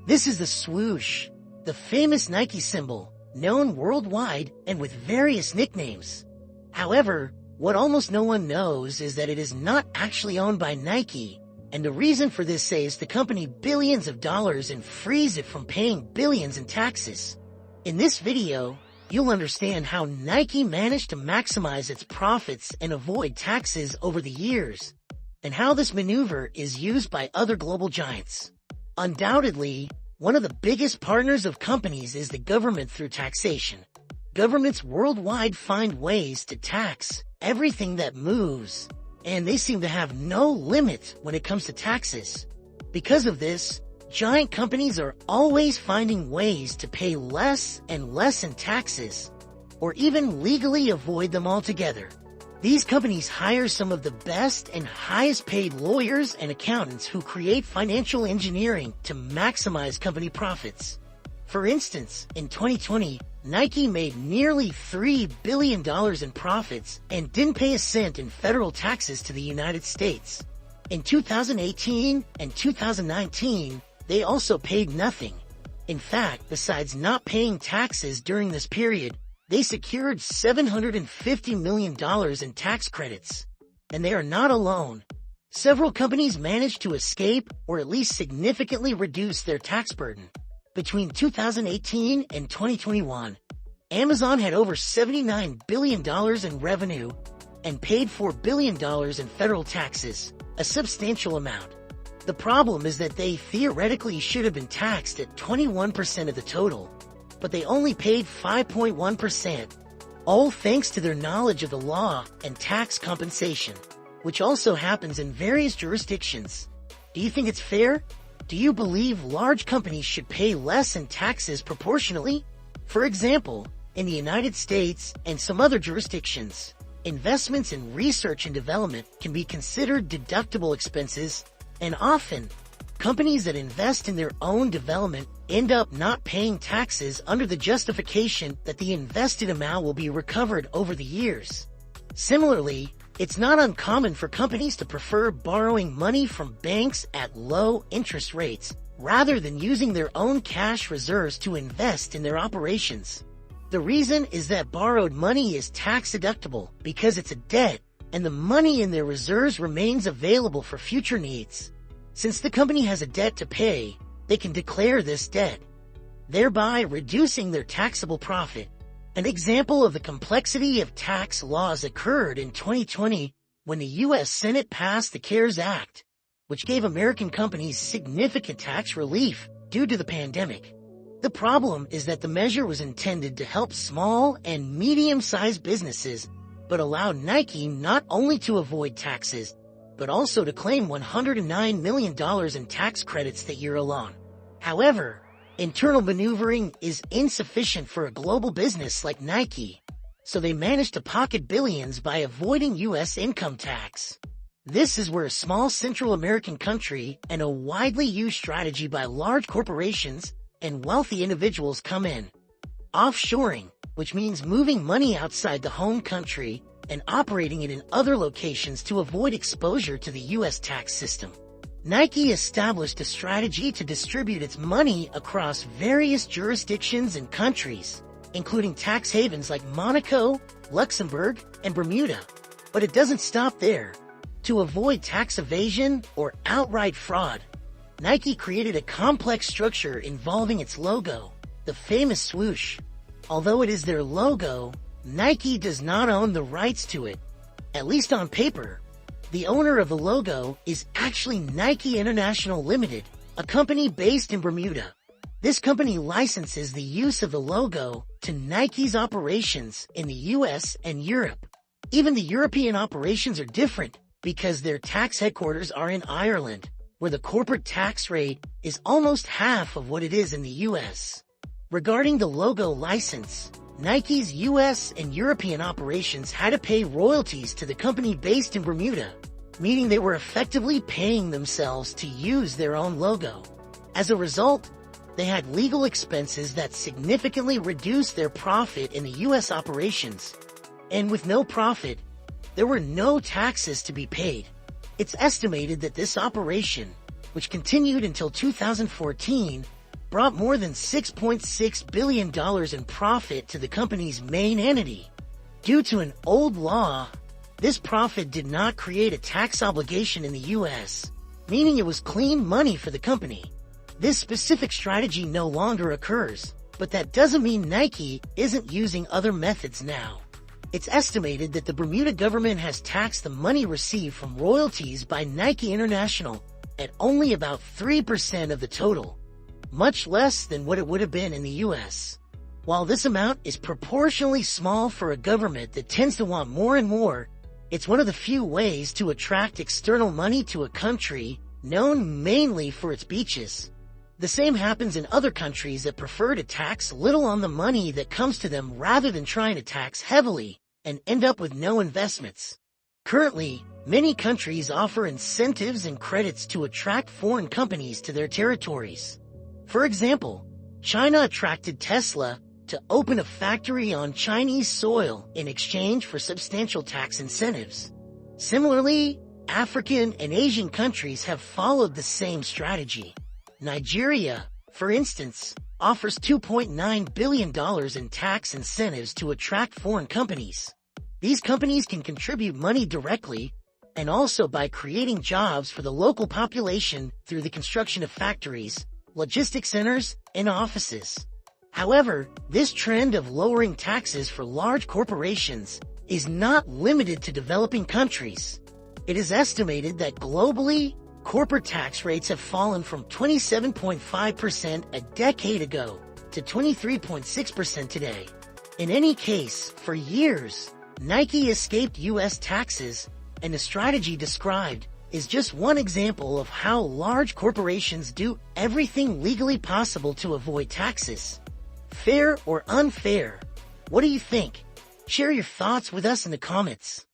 This is the swoosh, the famous Nike symbol, known worldwide and with various nicknames. However, what almost no one knows is that it is not actually owned by Nike, and the reason for this saves the company billions of dollars and frees it from paying billions in taxes. In this video, you'll understand how Nike managed to maximize its profits and avoid taxes over the years, and how this maneuver is used by other global giants. Undoubtedly, one of the biggest partners of companies is the government through taxation. Governments worldwide find ways to tax everything that moves, and they seem to have no limit when it comes to taxes. Because of this, giant companies are always finding ways to pay less and less in taxes, or even legally avoid them altogether. These companies hire some of the best and highest paid lawyers and accountants who create financial engineering to maximize company profits. For instance, in 2020, Nike made nearly $3 billion in profits and didn't pay a cent in federal taxes to the United States. In 2018 and 2019, they also paid nothing. In fact, besides not paying taxes during this period, they secured $750 million in tax credits. And they are not alone. Several companies managed to escape or at least significantly reduce their tax burden. Between 2018 and 2021, Amazon had over $79 billion in revenue and paid $4 billion in federal taxes, a substantial amount. The problem is that they theoretically should have been taxed at 21% of the total, but they only paid 5.1%, all thanks to their knowledge of the law and tax compensation, which also happens in various jurisdictions. Do you think it's fair? Do you believe large companies should pay less in taxes proportionally? For example, in the United States and some other jurisdictions, investments in research and development can be considered deductible expenses, and often, companies that invest in their own development end up not paying taxes under the justification that the invested amount will be recovered over the years. Similarly, it's not uncommon for companies to prefer borrowing money from banks at low interest rates rather than using their own cash reserves to invest in their operations. The reason is that borrowed money is tax deductible because it's a debt, and the money in their reserves remains available for future needs. Since the company has a debt to pay, they can declare this debt, thereby reducing their taxable profit. An example of the complexity of tax laws occurred in 2020 when the U.S. Senate passed the CARES Act, which gave American companies significant tax relief due to the pandemic. The problem is that the measure was intended to help small and medium-sized businesses, but allowed Nike not only to avoid taxes, but also to claim $109 million in tax credits that year alone. However, internal maneuvering is insufficient for a global business like Nike, so they managed to pocket billions by avoiding U.S. income tax. This is where a small Central American country and a widely used strategy by large corporations and wealthy individuals come in. Offshoring, which means moving money outside the home country and operating it in other locations to avoid exposure to the U.S. tax system. Nike established a strategy to distribute its money across various jurisdictions and countries, including tax havens like Monaco, Luxembourg, and Bermuda. But it doesn't stop there. To avoid tax evasion or outright fraud, Nike created a complex structure involving its logo, the famous swoosh. Although it is their logo, Nike does not own the rights to it, at least on paper. The owner of the logo is actually Nike International Limited, a company based in Bermuda. This company licenses the use of the logo to Nike's operations in the US and Europe. Even the European operations are different because their tax headquarters are in Ireland, where the corporate tax rate is almost half of what it is in the US. Regarding the logo license, Nike's US and European operations had to pay royalties to the company based in Bermuda, meaning they were effectively paying themselves to use their own logo. As a result, they had legal expenses that significantly reduced their profit in the US operations. And with no profit, there were no taxes to be paid. It's estimated that this operation, which continued until 2014, brought more than $6.6 billion in profit to the company's main entity. Due to an old law, this profit did not create a tax obligation in the U.S., meaning it was clean money for the company. This specific strategy no longer occurs, but that doesn't mean Nike isn't using other methods now. It's estimated that the Bermuda government has taxed the money received from royalties by Nike International at only about 3% of the total, much less than what it would have been in the U.S. While this amount is proportionally small for a government that tends to want more and more, it's one of the few ways to attract external money to a country known mainly for its beaches. The same happens in other countries that prefer to tax little on the money that comes to them rather than trying to tax heavily and end up with no investments. Currently, many countries offer incentives and credits to attract foreign companies to their territories. For example, China attracted Tesla to open a factory on Chinese soil in exchange for substantial tax incentives. Similarly, African and Asian countries have followed the same strategy. Nigeria, for instance, offers $2.9 billion in tax incentives to attract foreign companies. These companies can contribute money directly and also by creating jobs for the local population through the construction of factories, logistics centers, and offices. However, this trend of lowering taxes for large corporations is not limited to developing countries. It is estimated that globally, corporate tax rates have fallen from 27.5% a decade ago to 23.6% today. In any case, for years, Nike escaped U.S. taxes, and the strategy described is just one example of how large corporations do everything legally possible to avoid taxes. Fair or unfair? What do you think? Share your thoughts with us in the comments.